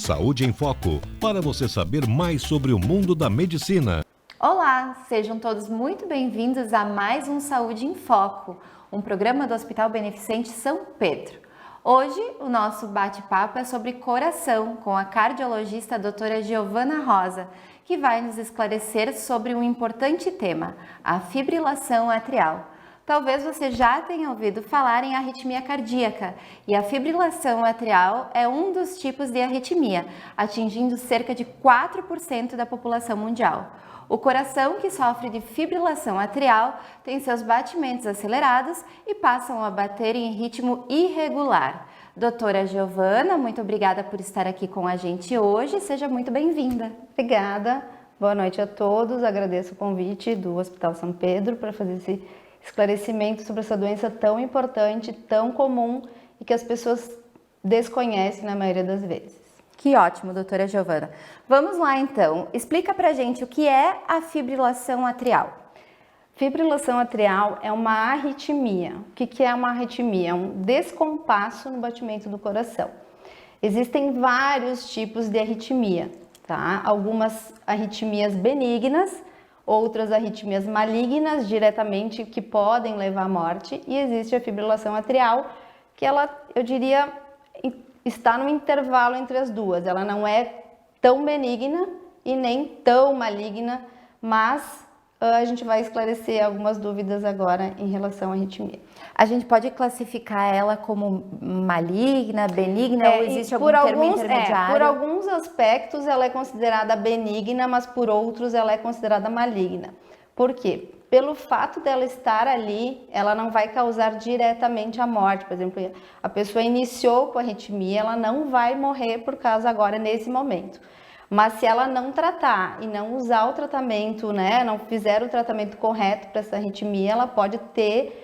Saúde em Foco, para você saber mais sobre o mundo da medicina. Olá, sejam todos muito bem-vindos a mais um Saúde em Foco, um programa do Hospital Beneficente São Pedro. Hoje, o nosso bate-papo é sobre coração, com a cardiologista a doutora Giovana Rosa, que vai nos esclarecer sobre um importante tema, a fibrilação atrial. Talvez você já tenha ouvido falar em arritmia cardíaca, e a fibrilação atrial é um dos tipos de arritmia, atingindo cerca de 4% da população mundial. O coração que sofre de fibrilação atrial tem seus batimentos acelerados e passam a bater em ritmo irregular. Doutora Giovana, muito obrigada por estar aqui com a gente hoje, seja muito bem-vinda. Obrigada, boa noite a todos, agradeço o convite do Hospital São Pedro para fazer esse esclarecimento sobre essa doença tão importante, tão comum e que as pessoas desconhecem na maioria das vezes. Que ótimo, doutora Giovana. Vamos lá então, explica pra gente o que é a fibrilação atrial. Fibrilação atrial é uma arritmia. O que é uma arritmia? É um descompasso no batimento do coração. Existem vários tipos de arritmia, tá? Algumas arritmias benignas, outras arritmias malignas diretamente que podem levar à morte, e existe a fibrilação atrial, que ela, eu diria, está no intervalo entre as duas. Ela não é tão benigna e nem tão maligna, mas a gente vai esclarecer algumas dúvidas agora em relação à arritmia. A gente pode classificar ela como maligna, benigna, ou existe algum termo intermediário? Por alguns aspectos ela é considerada benigna, mas por outros ela é considerada maligna. Por quê? Pelo fato dela estar ali, ela não vai causar diretamente a morte. Por exemplo, a pessoa iniciou com a arritmia, ela não vai morrer por causa agora, nesse momento. Mas se ela não tratar e não usar o tratamento, né, não fizer o tratamento correto para essa arritmia, ela pode ter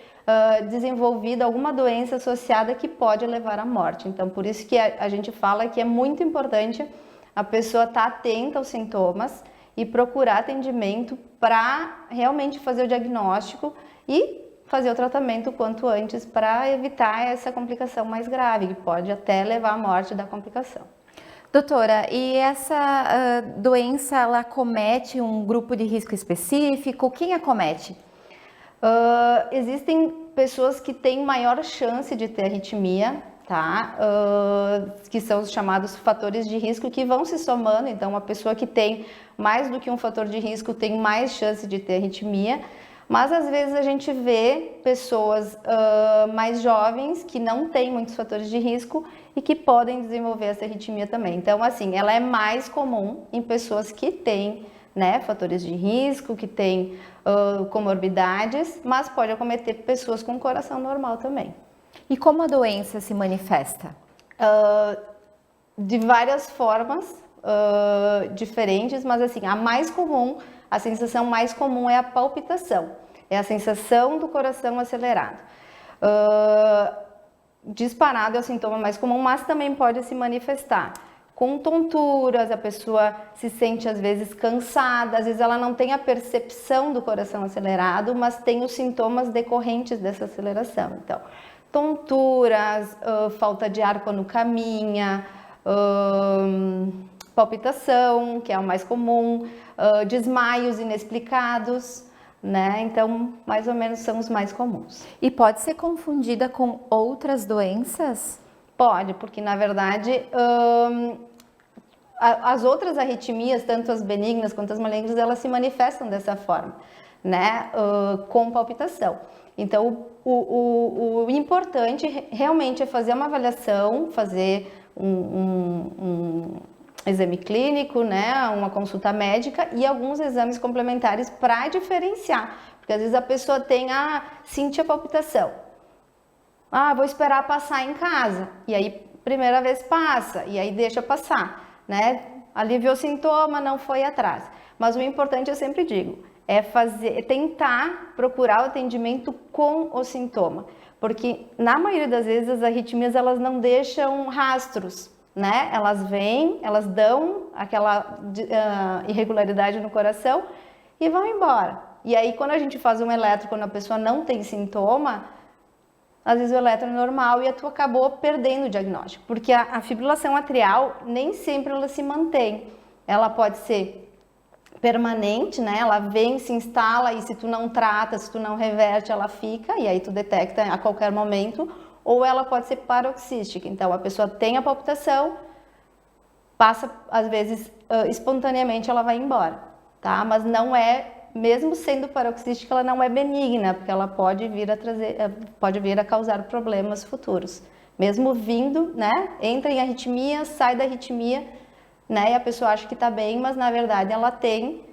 desenvolvido alguma doença associada que pode levar à morte. Então, por isso que a gente fala que é muito importante a pessoa estar atenta aos sintomas e procurar atendimento para realmente fazer o diagnóstico e fazer o tratamento o quanto antes para evitar essa complicação mais grave, que pode até levar à morte da complicação. Doutora, e essa doença, ela acomete um grupo de risco específico? Quem acomete? Existem pessoas que têm maior chance de ter arritmia, tá? Que são os chamados fatores de risco, que vão se somando. Então, uma pessoa que tem mais do que um fator de risco tem mais chance de ter arritmia. Mas às vezes a gente vê pessoas mais jovens que não têm muitos fatores de risco e que podem desenvolver essa arritmia também. Então, assim, ela é mais comum em pessoas que têm, né, fatores de risco, que têm comorbidades, mas pode acometer pessoas com coração normal também. E como a doença se manifesta? De várias formas diferentes, mas assim, a sensação mais comum é a palpitação, é a sensação do coração acelerado. Disparado é o sintoma mais comum, mas também pode se manifestar com tonturas, a pessoa se sente às vezes cansada, às vezes ela não tem a percepção do coração acelerado, mas tem os sintomas decorrentes dessa aceleração. Então, tonturas, falta de ar quando caminha, palpitação, que é o mais comum, desmaios inexplicados, né? Então, mais ou menos são os mais comuns. E pode ser confundida com outras doenças? Pode, porque na verdade as outras arritmias, tanto as benignas quanto as malignas, elas se manifestam dessa forma, né? Com palpitação. Então, o importante realmente é fazer uma avaliação, fazer um exame clínico, né, uma consulta médica e alguns exames complementares para diferenciar, porque às vezes a pessoa tem sente a palpitação, vou esperar passar em casa, e aí primeira vez passa, e aí deixa passar, né, aliviou o sintoma, não foi atrás, mas o importante, eu sempre digo, é tentar procurar o atendimento com o sintoma, porque na maioria das vezes as arritmias elas não deixam rastros, né? Elas vêm, elas dão aquela irregularidade no coração e vão embora. E aí quando a gente faz um eletro, quando a pessoa não tem sintoma, às vezes o eletro é normal e tu acabou perdendo o diagnóstico, porque a fibrilação atrial nem sempre ela se mantém, ela pode ser permanente, né? Ela vem, se instala e se tu não trata, se tu não reverte, ela fica e aí tu detecta a qualquer momento, ou ela pode ser paroxística, então a pessoa tem a palpitação, passa, às vezes, espontaneamente ela vai embora, tá? Mas não é, mesmo sendo paroxística, ela não é benigna, porque ela pode vir a causar problemas futuros. Mesmo vindo, né? Entra em arritmia, sai da arritmia, né? E a pessoa acha que está bem, mas na verdade ela tem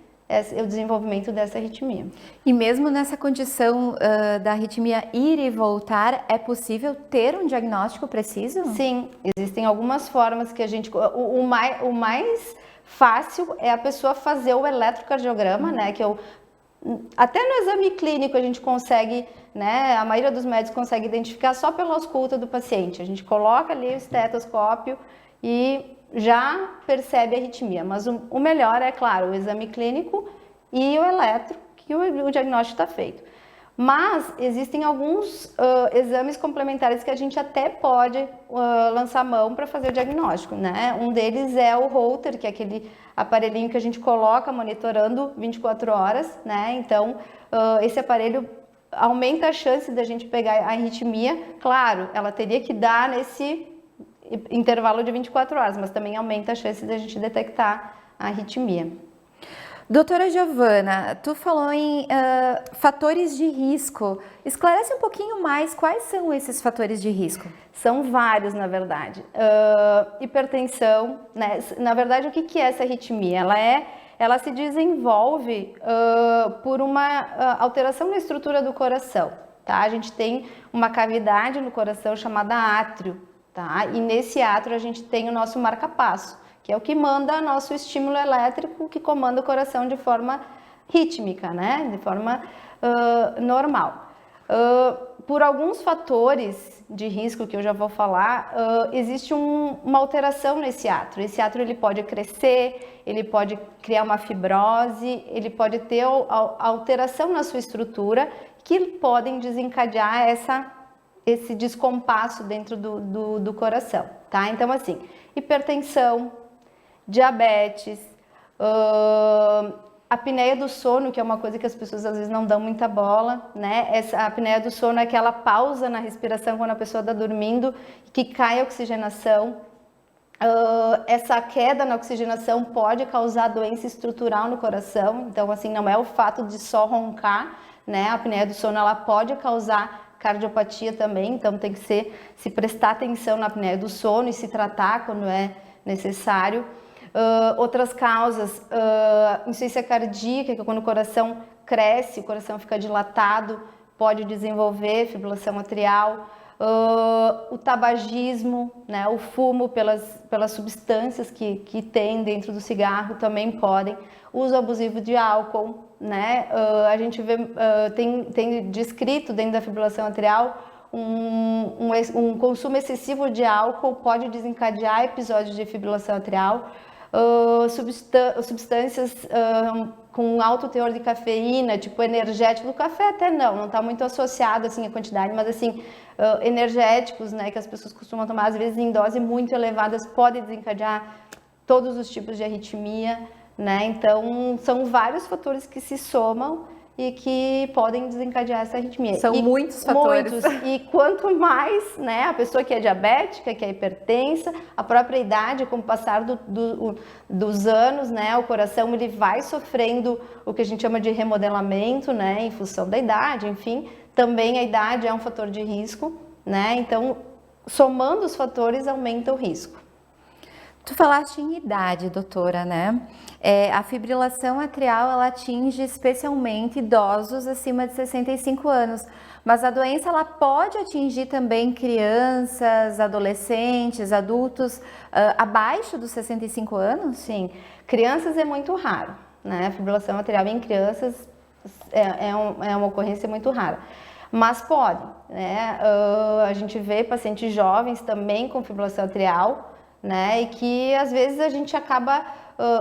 o desenvolvimento dessa arritmia. E mesmo nessa condição da arritmia ir e voltar, é possível ter um diagnóstico preciso? Sim, existem algumas formas que a gente... O mais fácil é a pessoa fazer o eletrocardiograma, né? Que até no exame clínico a gente consegue, né? A maioria dos médicos consegue identificar só pela ausculta do paciente. A gente coloca ali o estetoscópio e já percebe a arritmia, mas o melhor é, claro, o exame clínico e o eletro, que o diagnóstico está feito. Mas existem alguns exames complementares que a gente até pode lançar mão para fazer o diagnóstico, né? Um deles é o Holter, que é aquele aparelhinho que a gente coloca monitorando 24 horas, né? Então, esse aparelho aumenta a chance da gente pegar a arritmia. Claro, ela teria que dar nesse intervalo de 24 horas, mas também aumenta a chance de a gente detectar a arritmia. Doutora Giovana, tu falou em fatores de risco. Esclarece um pouquinho mais quais são esses fatores de risco. São vários, na verdade. Hipertensão, né? Na verdade, o que é essa arritmia? Ela se desenvolve por uma alteração na estrutura do coração, tá? A gente tem uma cavidade no coração chamada átrio, tá? E nesse átrio a gente tem o nosso marca-passo, que é o que manda nosso estímulo elétrico, que comanda o coração de forma rítmica, né? De forma normal. Por alguns fatores de risco que eu já vou falar, existe uma alteração nesse átrio. Esse átrio ele pode crescer, ele pode criar uma fibrose, ele pode ter alteração na sua estrutura que podem desencadear esse descompasso dentro do coração, tá? Então, assim, hipertensão, diabetes, apneia do sono, que é uma coisa que as pessoas às vezes não dão muita bola, né? Essa apneia do sono é aquela pausa na respiração quando a pessoa está dormindo, que cai a oxigenação. Essa queda na oxigenação pode causar doença estrutural no coração, então assim, não é o fato de só roncar, né? A apneia do sono ela pode causar cardiopatia também, então tem que se prestar atenção na apneia do sono e se tratar quando é necessário. Outras causas, insuficiência cardíaca, que é quando o coração cresce, o coração fica dilatado, pode desenvolver fibrilação atrial. O tabagismo, né, o fumo pelas substâncias que tem dentro do cigarro também podem. Uso abusivo de álcool, né? A gente vê, tem descrito dentro da fibrilação atrial um consumo excessivo de álcool pode desencadear episódios de fibrilação atrial. Substâncias com alto teor de cafeína, tipo energético, o café até não está muito associado assim a quantidade, mas assim, energéticos, né, que as pessoas costumam tomar às vezes em doses muito elevadas, podem desencadear todos os tipos de arritmia, né? Então são vários fatores que se somam e que podem desencadear essa arritmia. São muitos fatores. Muitos. E quanto mais, né, a pessoa que é diabética, que é hipertensa, a própria idade, com o passar dos anos, né, o coração ele vai sofrendo o que a gente chama de remodelamento, né, em função da idade, enfim. Também a idade é um fator de risco, né, então somando os fatores aumenta o risco. Tu falaste em idade, doutora, né? A fibrilação atrial, ela atinge especialmente idosos acima de 65 anos, mas a doença ela pode atingir também crianças, adolescentes, adultos abaixo dos 65 anos? Sim, crianças é muito raro, né? A fibrilação atrial em crianças é uma ocorrência muito rara. Mas pode, né? A gente vê pacientes jovens também com fibrilação atrial, né? E que às vezes a gente acaba,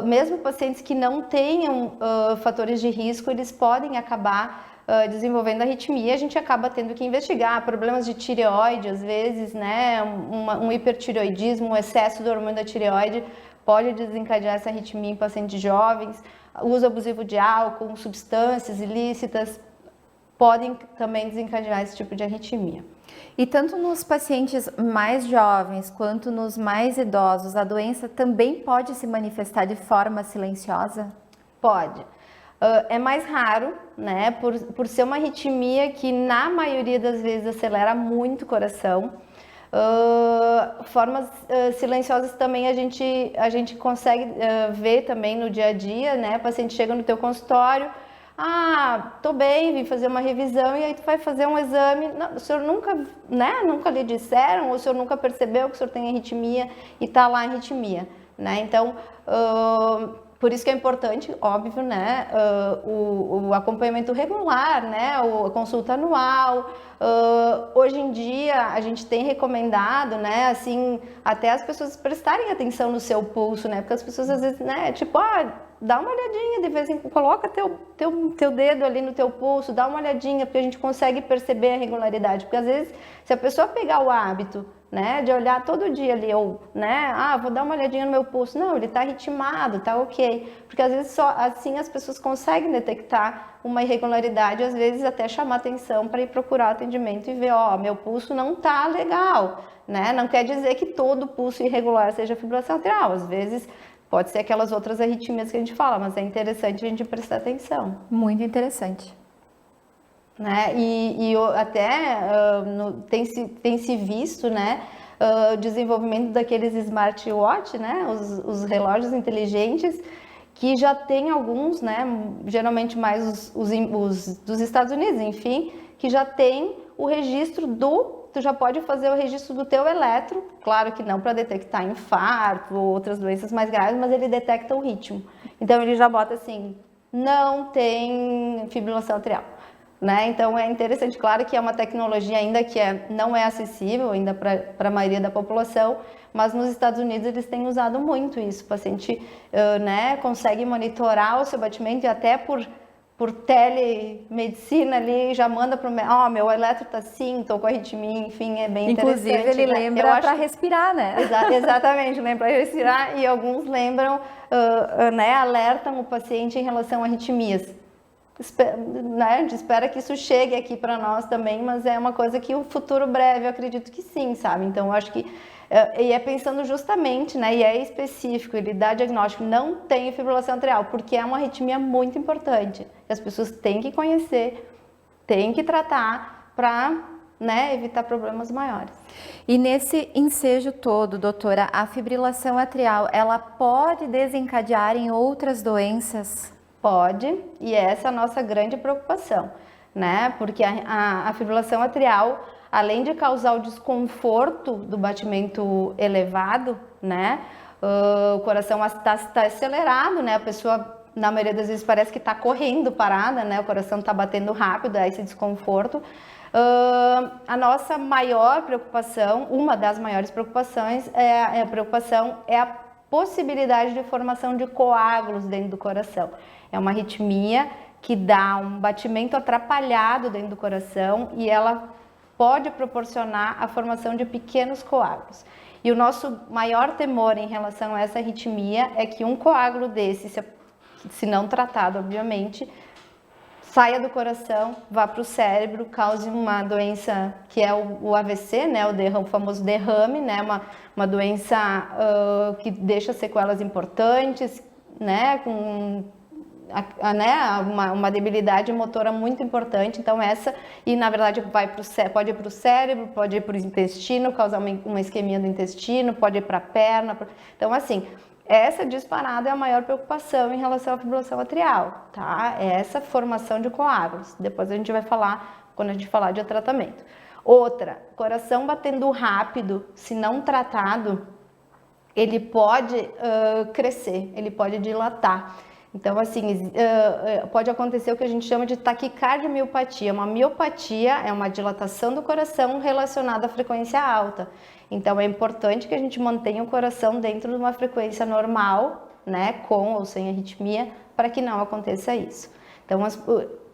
mesmo pacientes que não tenham fatores de risco, eles podem acabar desenvolvendo arritmia, a gente acaba tendo que investigar problemas de tireoide, às vezes, né, um hipertireoidismo, um excesso do hormônio da tireoide pode desencadear essa arritmia em pacientes jovens, o uso abusivo de álcool, substâncias ilícitas, podem também desencadear esse tipo de arritmia. E tanto nos pacientes mais jovens quanto nos mais idosos, a doença também pode se manifestar de forma silenciosa? Pode. É mais raro, né, por ser uma arritmia que na maioria das vezes acelera muito o coração. Formas silenciosas também a gente consegue ver também no dia a dia, né, o paciente chega no teu consultório, tô bem, vim fazer uma revisão, e aí tu vai fazer um exame, não, o senhor nunca, né, nunca lhe disseram, ou o senhor nunca percebeu que o senhor tem arritmia e tá lá a arritmia, né, então por isso que é importante, óbvio, né, o acompanhamento regular, né, a consulta anual. Hoje em dia a gente tem recomendado, né, assim, até as pessoas prestarem atenção no seu pulso, né, porque as pessoas às vezes, né, tipo, dá uma olhadinha de vez em quando, coloca teu dedo ali no teu pulso, dá uma olhadinha, porque a gente consegue perceber a regularidade, porque às vezes se a pessoa pegar o hábito, né, de olhar todo dia ali, ou, né, vou dar uma olhadinha no meu pulso, não, ele tá ritmado, tá ok, porque às vezes só assim as pessoas conseguem detectar uma irregularidade, às vezes até chamar atenção para ir procurar atendimento e ver, meu pulso não tá legal, né, não quer dizer que todo pulso irregular seja fibrilação atrial, às vezes pode ser aquelas outras arritmias que a gente fala, mas é interessante a gente prestar atenção. Muito interessante. Né? E até tem se visto, né, o desenvolvimento daqueles smartwatch, né, os relógios inteligentes, que já tem alguns, né, geralmente mais os dos Estados Unidos, enfim, que já tem o registro tu já pode fazer o registro do teu eletro, claro que não para detectar infarto ou outras doenças mais graves, mas ele detecta o ritmo. Então ele já bota assim, não tem fibrilação atrial. Né? Então é interessante, claro que é uma tecnologia ainda que não é acessível ainda para a maioria da população, mas nos Estados Unidos eles têm usado muito isso. O paciente né, consegue monitorar o seu batimento e até por telemedicina ali já manda para o meu eletro está assim, estou com arritmia, enfim, é bem Inclusive, interessante. Inclusive ele lembra para respirar, né? Exatamente, lembra para respirar, e alguns lembram, né, alertam o paciente em relação a arritmias. Né, a gente espera que isso chegue aqui para nós também, mas é uma coisa que o futuro breve, eu acredito que sim, sabe? Então, eu acho que, e é pensando justamente, né, e é específico, ele dá diagnóstico, não tem fibrilação atrial, porque é uma arritmia muito importante. As pessoas têm que conhecer, têm que tratar para, né, evitar problemas maiores. E nesse ensejo todo, doutora, a fibrilação atrial, ela pode desencadear em outras doenças? Pode, e essa é a nossa grande preocupação, né? Porque a fibrilação atrial, além de causar o desconforto do batimento elevado, né? O coração está acelerado, né? A pessoa, na maioria das vezes, parece que está correndo parada, né? O coração está batendo rápido, é esse desconforto. A nossa maior preocupação, uma das maiores preocupações, é a possibilidade de formação de coágulos dentro do coração. É uma arritmia que dá um batimento atrapalhado dentro do coração e ela pode proporcionar a formação de pequenos coágulos. E o nosso maior temor em relação a essa arritmia é que um coágulo desse, se não tratado, obviamente, saia do coração, vá para o cérebro, cause uma doença que é o AVC, né, o famoso derrame, né, uma doença que deixa sequelas importantes, né, com uma debilidade motora muito importante. Então e na verdade pode ir para o cérebro, pode ir para o intestino, causar uma isquemia do intestino, pode ir para a perna. Então assim, essa disparada é a maior preocupação em relação à fibrilação atrial, tá? É essa formação de coágulos. Depois a gente vai falar, quando a gente falar de tratamento. Outra, coração batendo rápido, se não tratado, ele pode crescer, ele pode dilatar. Então, assim, pode acontecer o que a gente chama de taquicardiomiopatia. Uma miopatia é uma dilatação do coração relacionada à frequência alta. Então, é importante que a gente mantenha o coração dentro de uma frequência normal, né, com ou sem arritmia, para que não aconteça isso. Então,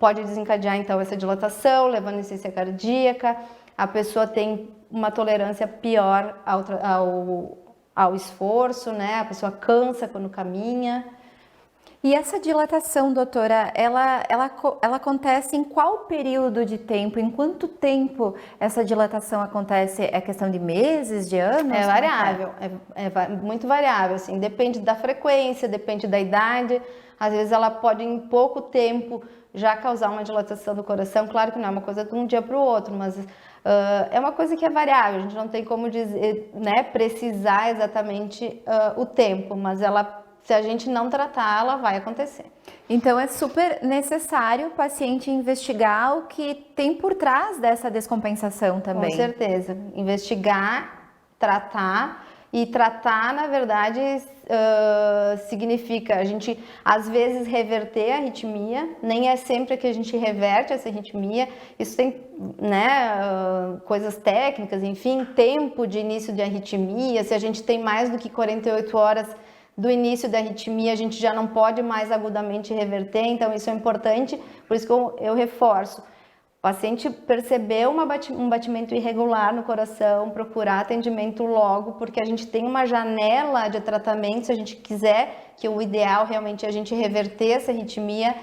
pode desencadear então essa dilatação, levando a insuficiência cardíaca. A pessoa tem uma tolerância pior ao esforço, né? A pessoa cansa quando caminha. E essa dilatação, doutora, ela acontece em qual período de tempo? Em quanto tempo essa dilatação acontece? É questão de meses, de anos? É variável, é muito variável, assim, depende da frequência, depende da idade. Às vezes ela pode em pouco tempo já causar uma dilatação do coração. Claro que não é uma coisa de um dia para o outro, mas é uma coisa que é variável. A gente não tem como dizer, né, precisar exatamente o tempo, mas se a gente não tratar, ela vai acontecer. Então é super necessário o paciente investigar o que tem por trás dessa descompensação também. Com certeza. Investigar, tratar. E tratar, na verdade, significa a gente, às vezes, reverter a arritmia. Nem é sempre que a gente reverte essa arritmia. Isso tem, né, coisas técnicas, enfim, tempo de início de arritmia. Se a gente tem mais do que 48 horas do início da arritmia, a gente já não pode mais agudamente reverter. Então, isso é importante. Por isso que eu reforço. O paciente percebeu um batimento irregular no coração, procurar atendimento logo, porque a gente tem uma janela de tratamento, se a gente quiser, que o ideal realmente é a gente reverter essa arritmia,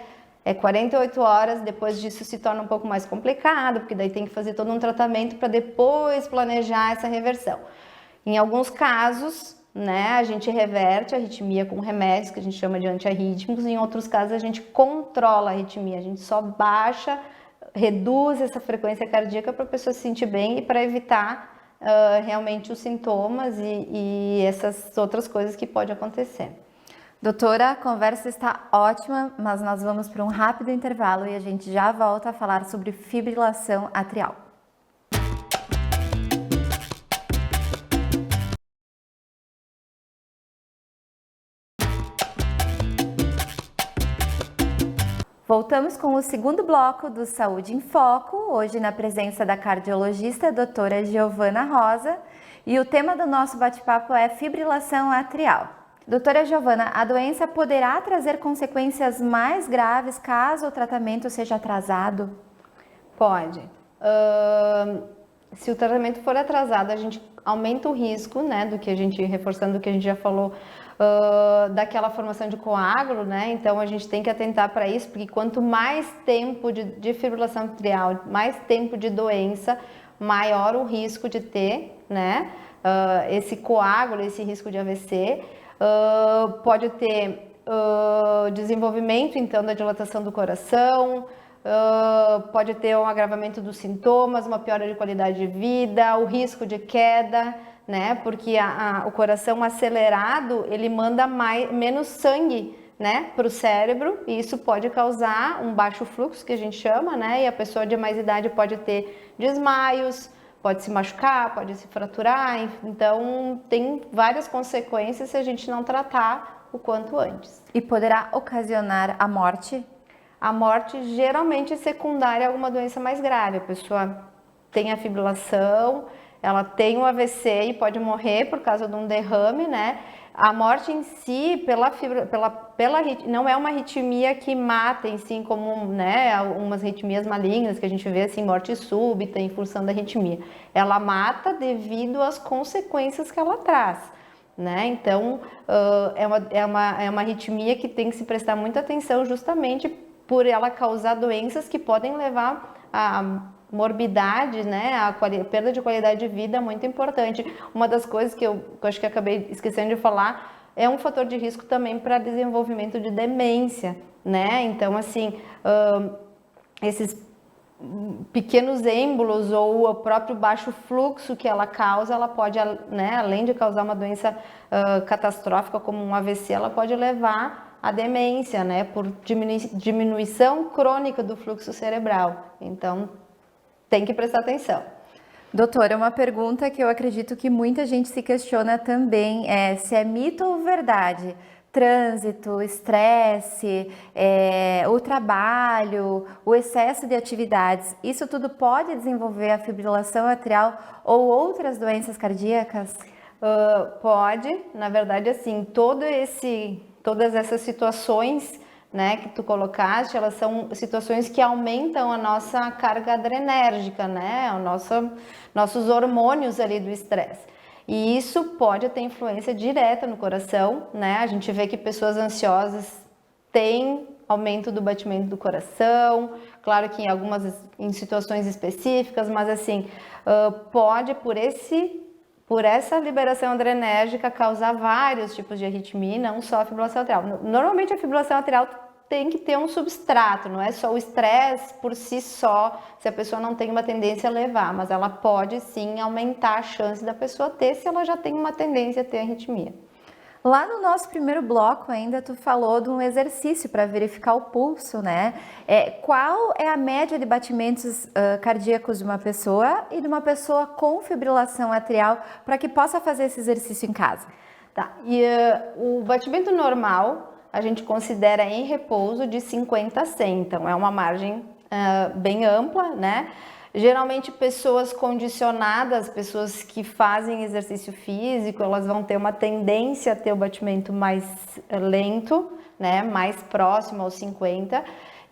é 48 horas, depois disso se torna um pouco mais complicado, porque daí tem que fazer todo um tratamento para depois planejar essa reversão. Em alguns casos, né, a gente reverte a arritmia com remédios, que a gente chama de antiarrítmicos, em outros casos a gente controla a arritmia, a gente só baixa, reduz essa frequência cardíaca para a pessoa se sentir bem e para evitar realmente os sintomas e essas outras coisas que podem acontecer. Doutora, a conversa está ótima, mas nós vamos para um rápido intervalo e a gente já volta a falar sobre fibrilação atrial. Voltamos com o segundo bloco do Saúde em Foco, hoje na presença da cardiologista doutora Giovana Rosa, e o tema do nosso bate-papo é fibrilação atrial. Doutora Giovana, a doença poderá trazer consequências mais graves caso o tratamento seja atrasado? Pode. Se o tratamento for atrasado, a gente aumenta o risco, né, reforçando o que a gente já falou, daquela formação de coágulo, né? Então a gente tem que atentar para isso, porque quanto mais tempo de fibrilação atrial, mais tempo de doença, maior o risco de ter, né? Esse coágulo, esse risco de AVC. Pode ter desenvolvimento, então, da dilatação do coração, pode ter um agravamento dos sintomas, uma piora de qualidade de vida, o risco de queda, né? Porque o coração acelerado, ele manda menos sangue, né, para o cérebro, e isso pode causar um baixo fluxo, que a gente chama, né? E a pessoa de mais idade pode ter desmaios, pode se machucar, pode se fraturar. Então, tem várias consequências se a gente não tratar o quanto antes. E poderá ocasionar a morte? A morte geralmente é secundária a alguma doença mais grave. A pessoa tem a fibrilação, ela tem um AVC e pode morrer por causa de um derrame, né? A morte em si, não é uma arritmia que mata em si, como, né, algumas arritmias malignas que a gente vê assim, morte súbita em função da arritmia. Ela mata devido às consequências que ela traz, né? Então, é uma arritmia que tem que se prestar muita atenção justamente por ela causar doenças que podem levar a morbidade, né, a perda de qualidade de vida é muito importante. Uma das coisas que eu acho que acabei esquecendo de falar é um fator de risco também para desenvolvimento de demência, né? Então, assim, esses pequenos êmbolos ou o próprio baixo fluxo que ela causa, ela pode, né, além de causar uma doença catastrófica como um AVC, ela pode levar à demência, né, por diminuição crônica do fluxo cerebral. Então, tem que prestar atenção. Doutora, uma pergunta que eu acredito que muita gente se questiona também é se é mito ou verdade. Trânsito, estresse, o trabalho, o excesso de atividades, isso tudo pode desenvolver a fibrilação atrial ou outras doenças cardíacas? Pode, na verdade, assim, todas essas situações, né, que tu colocaste, elas são situações que aumentam a nossa carga adrenérgica, né, nossos hormônios ali do estresse. E isso pode ter influência direta no coração, né? A gente vê que pessoas ansiosas têm aumento do batimento do coração, claro que em situações específicas, mas assim, pode por essa liberação adrenérgica causar vários tipos de arritmia, não só a fibrilação atrial. Normalmente a fibrilação atrial tem que ter um substrato, não é só o estresse por si só, se a pessoa não tem uma tendência a levar, mas ela pode sim aumentar a chance da pessoa ter se ela já tem uma tendência a ter arritmia. Lá no nosso primeiro bloco ainda tu falou de um exercício para verificar o pulso, né? Qual é a média de batimentos cardíacos de uma pessoa e de uma pessoa com fibrilação atrial para que possa fazer esse exercício em casa? Tá, e o batimento normal a gente considera em repouso de 50 a 100, então é uma margem bem ampla, né? Geralmente pessoas condicionadas, pessoas que fazem exercício físico, elas vão ter uma tendência a ter o batimento mais lento, né? Mais próximo aos 50.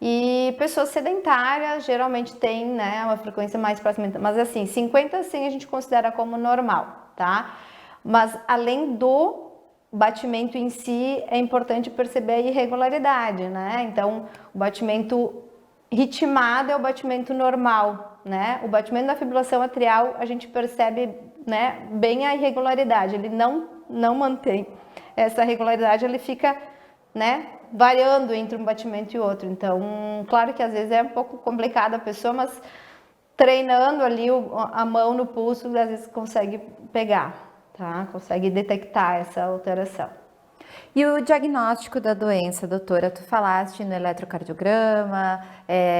E pessoas sedentárias geralmente têm, né, uma frequência mais próxima, mas assim, 50 a 100 a gente considera como normal, tá? Mas além do batimento em si, é importante perceber a irregularidade, né? Então, o batimento ritmado é o batimento normal, né? O batimento da fibrilação atrial, a gente percebe, né, bem a irregularidade, ele não mantém essa regularidade, ele fica, né, variando entre um batimento e outro. Então, claro que às vezes é um pouco complicado a pessoa, mas treinando ali a mão no pulso, às vezes consegue pegar. Tá? Consegue detectar essa alteração. E o diagnóstico da doença, doutora? Tu falaste no eletrocardiograma,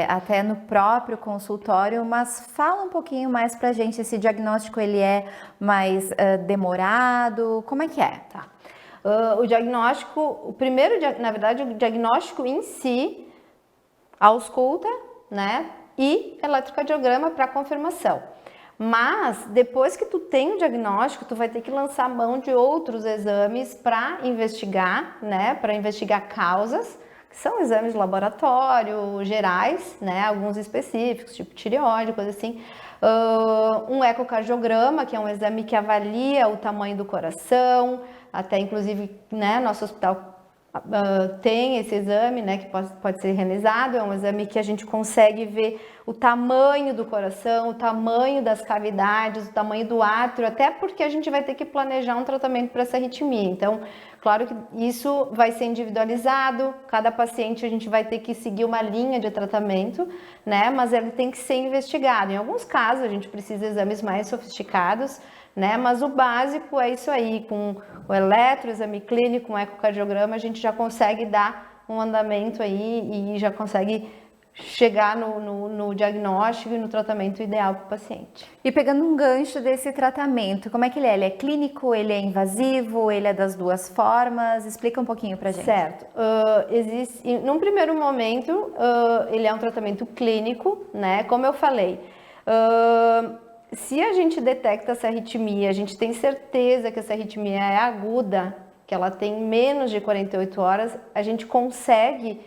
até no próprio consultório, mas fala um pouquinho mais pra gente, esse diagnóstico ele é mais demorado, como é que é? Tá. O diagnóstico, na verdade, o diagnóstico em si, ausculta, né, e eletrocardiograma para confirmação. Mas depois que tu tem o diagnóstico, tu vai ter que lançar mão de outros exames para investigar, né? Para investigar causas, que são exames de laboratório gerais, né? Alguns específicos, tipo tireoide, coisa assim. Um ecocardiograma, que é um exame que avalia o tamanho do coração, até inclusive, né? Nosso hospital tem esse exame, né, que pode ser realizado, é um exame que a gente consegue ver o tamanho do coração, o tamanho das cavidades, o tamanho do átrio, até porque a gente vai ter que planejar um tratamento para essa arritmia. Então, claro que isso vai ser individualizado, cada paciente a gente vai ter que seguir uma linha de tratamento, né, mas ele tem que ser investigado. Em alguns casos a gente precisa de exames mais sofisticados, né? Mas o básico é isso aí, com o eletro, exame clínico, um ecocardiograma, a gente já consegue dar um andamento aí e já consegue chegar no diagnóstico e no tratamento ideal para o paciente. E pegando um gancho desse tratamento, como é que ele é? Ele é clínico, ele é invasivo, ele é das duas formas? Explica um pouquinho pra gente. Certo. Num primeiro momento, ele é um tratamento clínico, né? Como eu falei, se a gente detecta essa arritmia, a gente tem certeza que essa arritmia é aguda, que ela tem menos de 48 horas, a gente consegue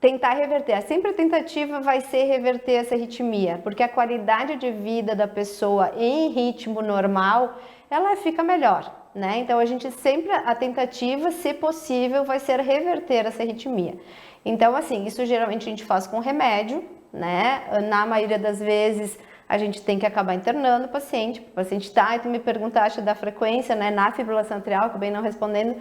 tentar reverter. Sempre a tentativa vai ser reverter essa arritmia, porque a qualidade de vida da pessoa em ritmo normal, ela fica melhor, né? Então a tentativa, se possível, vai ser reverter essa arritmia. Então assim, isso geralmente a gente faz com remédio, né? Na maioria das vezes a gente tem que acabar internando o paciente tá, e tu me perguntaste da frequência, né, na fibrilação atrial, acabei não respondendo,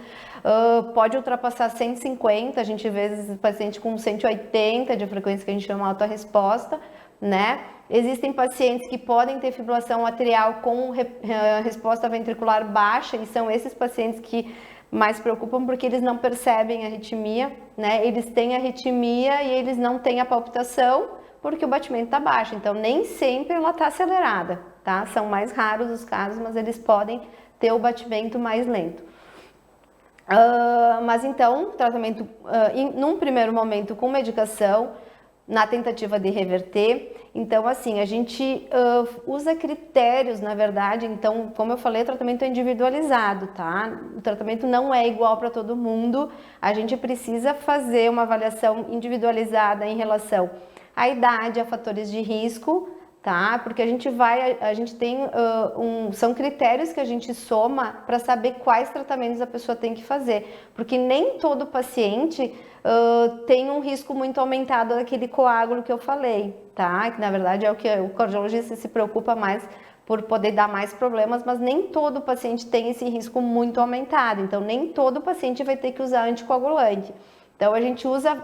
pode ultrapassar 150, a gente vê vezes paciente com 180 de frequência, que a gente chama autorresposta, né? Existem pacientes que podem ter fibrilação atrial com resposta ventricular baixa, e são esses pacientes que mais preocupam porque eles não percebem a arritmia, né? Eles têm arritmia e eles não têm a palpitação, porque o batimento está baixo, então nem sempre ela está acelerada, tá? São mais raros os casos, mas eles podem ter o batimento mais lento. Mas então, tratamento num primeiro momento com medicação, na tentativa de reverter, Então, assim, a gente usa critérios, na verdade. Então, como eu falei, o tratamento é individualizado, tá? O tratamento não é igual para todo mundo. A gente precisa fazer uma avaliação individualizada em relação à idade, a fatores de risco, tá? Porque a gente tem, são critérios que a gente soma para saber quais tratamentos a pessoa tem que fazer. Porque nem todo paciente tem um risco muito aumentado daquele coágulo que eu falei, tá? Que na verdade é o que o cardiologista se preocupa mais por poder dar mais problemas, mas nem todo paciente tem esse risco muito aumentado. Então, nem todo paciente vai ter que usar anticoagulante. Então, a gente usa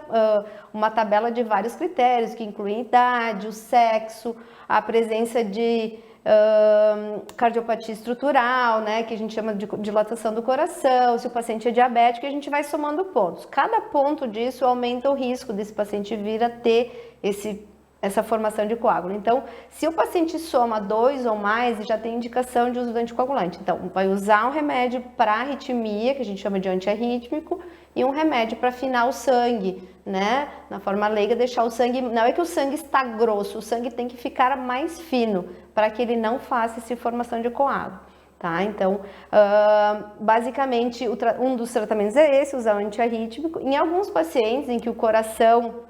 uma tabela de vários critérios, que incluem idade, o sexo, a presença de cardiopatia estrutural, né, que a gente chama de dilatação do coração, se o paciente é diabético, a gente vai somando pontos. Cada ponto disso aumenta o risco desse paciente vir a ter essa formação de coágulo. Então, se o paciente soma 2 ou mais, já tem indicação de uso do anticoagulante. Então, vai usar um remédio para arritmia, que a gente chama de antiarrítmico, e um remédio para afinar o sangue, né? Na forma leiga, deixar o sangue... Não é que o sangue está grosso, o sangue tem que ficar mais fino, para que ele não faça essa formação de coágulo, tá? Então, basicamente, um dos tratamentos é esse, usar o antiarrítmico. Em alguns pacientes em que o coração,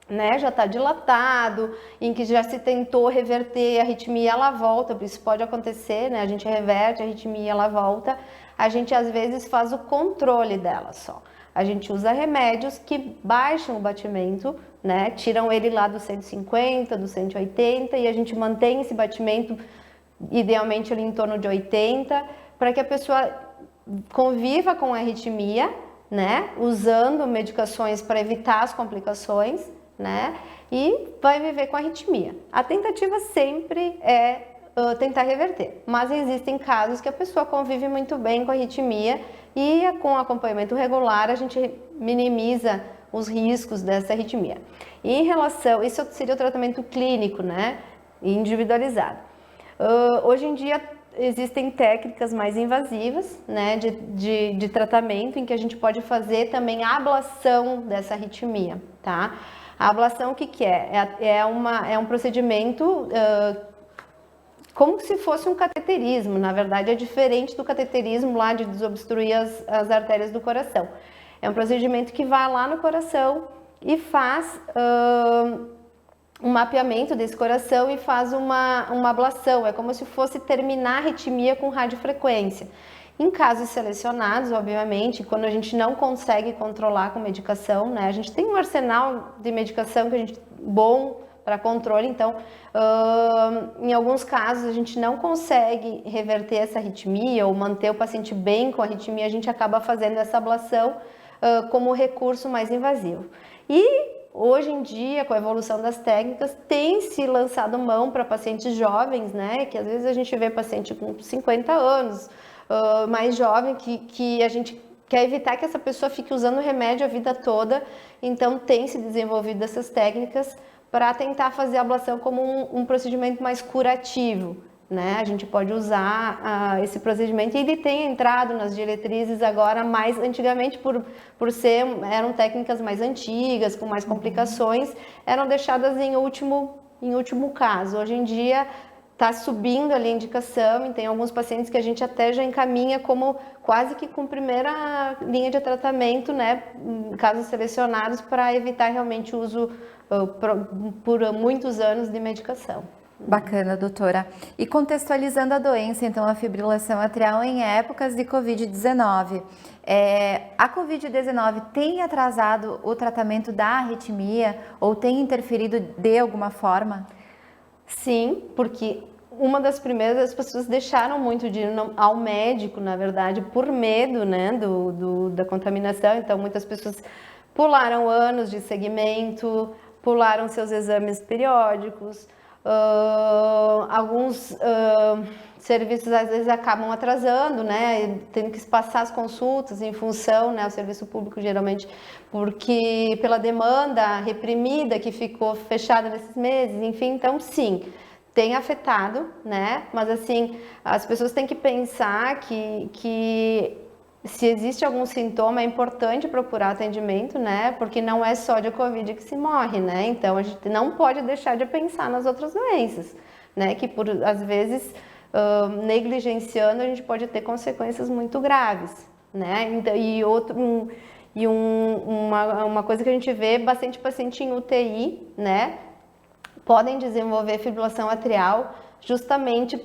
né, já está dilatado, em que já se tentou reverter a arritmia, ela volta, isso pode acontecer, né? A gente reverte a arritmia, ela volta. A gente às vezes faz o controle dela só. A gente usa remédios que baixam o batimento, né? Tiram ele lá do 150, do 180 e a gente mantém esse batimento, idealmente ali em torno de 80, para que a pessoa conviva com a arritmia, né? Usando medicações para evitar as complicações, né? E vai viver com a arritmia. A tentativa sempre é tentar reverter, mas existem casos que a pessoa convive muito bem com a arritmia e com acompanhamento regular a gente minimiza os riscos dessa arritmia. E em relação, isso seria o tratamento clínico, né, individualizado. Hoje em dia existem técnicas mais invasivas, né, de tratamento em que a gente pode fazer também a ablação dessa arritmia, tá? A ablação o que é? É um procedimento como se fosse um cateterismo, na verdade é diferente do cateterismo lá de desobstruir as artérias do coração. É um procedimento que vai lá no coração e faz um mapeamento desse coração e faz uma ablação, é como se fosse terminar a arritmia com radiofrequência. Em casos selecionados, obviamente, quando a gente não consegue controlar com medicação, né, a gente tem um arsenal de medicação que a gente bom para controle, então, em alguns casos a gente não consegue reverter essa arritmia ou manter o paciente bem com a arritmia, a gente acaba fazendo essa ablação como recurso mais invasivo. E hoje em dia, com a evolução das técnicas, tem se lançado mão para pacientes jovens, né, que às vezes a gente vê paciente com 50 anos, mais jovem, que a gente quer evitar que essa pessoa fique usando remédio a vida toda, então tem se desenvolvido essas técnicas para tentar fazer a ablação como um procedimento mais curativo, né? A gente pode usar esse procedimento e ele tem entrado nas diretrizes agora, mais antigamente eram técnicas mais antigas, com mais complicações, eram deixadas em último caso. Hoje em dia está subindo ali a indicação e tem alguns pacientes que a gente até já encaminha como quase que com primeira linha de tratamento, né? Em casos selecionados, para evitar realmente o uso por muitos anos de medicação. Bacana, doutora. E contextualizando a doença, então, a fibrilação atrial em épocas de Covid-19. A Covid-19 tem atrasado o tratamento da arritmia ou tem interferido de alguma forma? Sim, porque uma das primeiras, as pessoas deixaram muito de ir ao médico, na verdade, por medo, né, da contaminação. Então, muitas pessoas pularam anos de segmento, pularam seus exames periódicos, alguns serviços às vezes acabam atrasando, né, tendo que passar as consultas em função, né, o serviço público geralmente, porque pela demanda reprimida que ficou fechada nesses meses, enfim, então sim, tem afetado, né, mas assim, as pessoas têm que pensar que se existe algum sintoma, é importante procurar atendimento, né? Porque não é só de Covid que se morre, né? Então, a gente não pode deixar de pensar nas outras doenças, né? Que, às vezes, negligenciando, a gente pode ter consequências muito graves, né? Uma coisa que a gente vê bastante paciente em UTI, né? Podem desenvolver fibrilação atrial justamente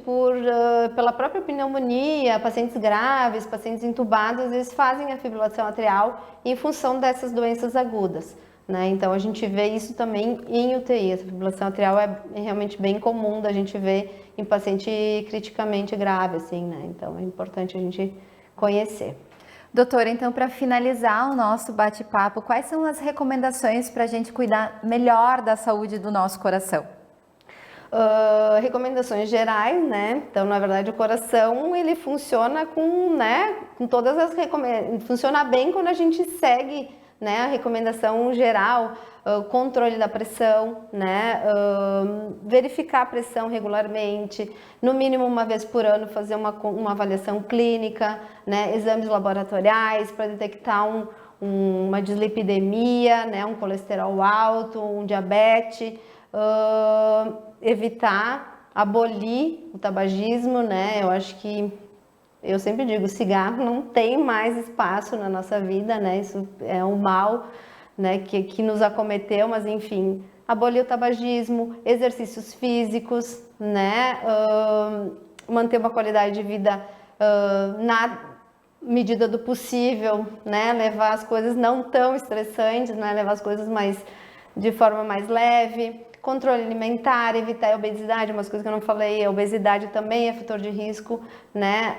pela própria pneumonia, pacientes graves, pacientes entubados, às vezes fazem a fibrilação atrial em função dessas doenças agudas, né? Então a gente vê isso também em UTI, essa fibrilação atrial é realmente bem comum da gente ver em paciente criticamente grave, assim, né? Então é importante a gente conhecer. Doutora, então para finalizar o nosso bate-papo, quais são as recomendações para a gente cuidar melhor da saúde do nosso coração? Recomendações gerais, né? Então, na verdade, o coração ele funciona com todas as recomendações. Funciona bem quando a gente segue, né, a recomendação geral, controle da pressão, né? Verificar a pressão regularmente, no mínimo uma vez por ano fazer uma avaliação clínica, né? Exames laboratoriais para detectar uma dislipidemia, né? Um colesterol alto, um diabetes. Evitar, abolir o tabagismo, né? Eu acho que, eu sempre digo, o cigarro não tem mais espaço na nossa vida, né? Isso é um mal, né, que nos acometeu, mas enfim, abolir o tabagismo, exercícios físicos, né? Manter uma qualidade de vida na medida do possível, né? Levar as coisas não tão estressantes, né? Levar as coisas de forma mais leve. Controle alimentar, evitar a obesidade, umas coisas que eu não falei, a obesidade também é fator de risco, né?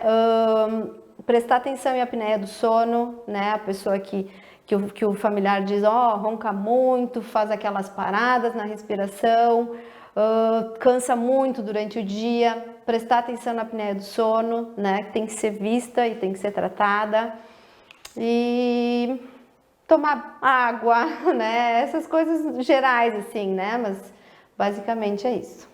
Prestar atenção em apneia do sono, né? A pessoa que o familiar diz, ronca muito, faz aquelas paradas na respiração, cansa muito durante o dia. Prestar atenção na apneia do sono, né? Que tem que ser vista e tem que ser tratada. E tomar água, né? Essas coisas gerais, assim, né? Mas basicamente é isso.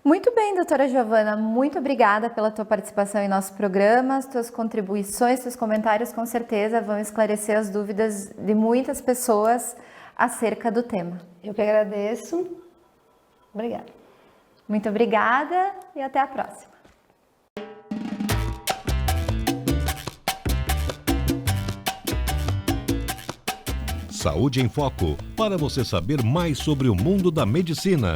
Muito bem, doutora Giovana, muito obrigada pela tua participação em nosso programa, as tuas contribuições, teus comentários com certeza vão esclarecer as dúvidas de muitas pessoas acerca do tema. Eu que agradeço. Obrigada. Muito obrigada e até a próxima. Saúde em Foco, para você saber mais sobre o mundo da medicina.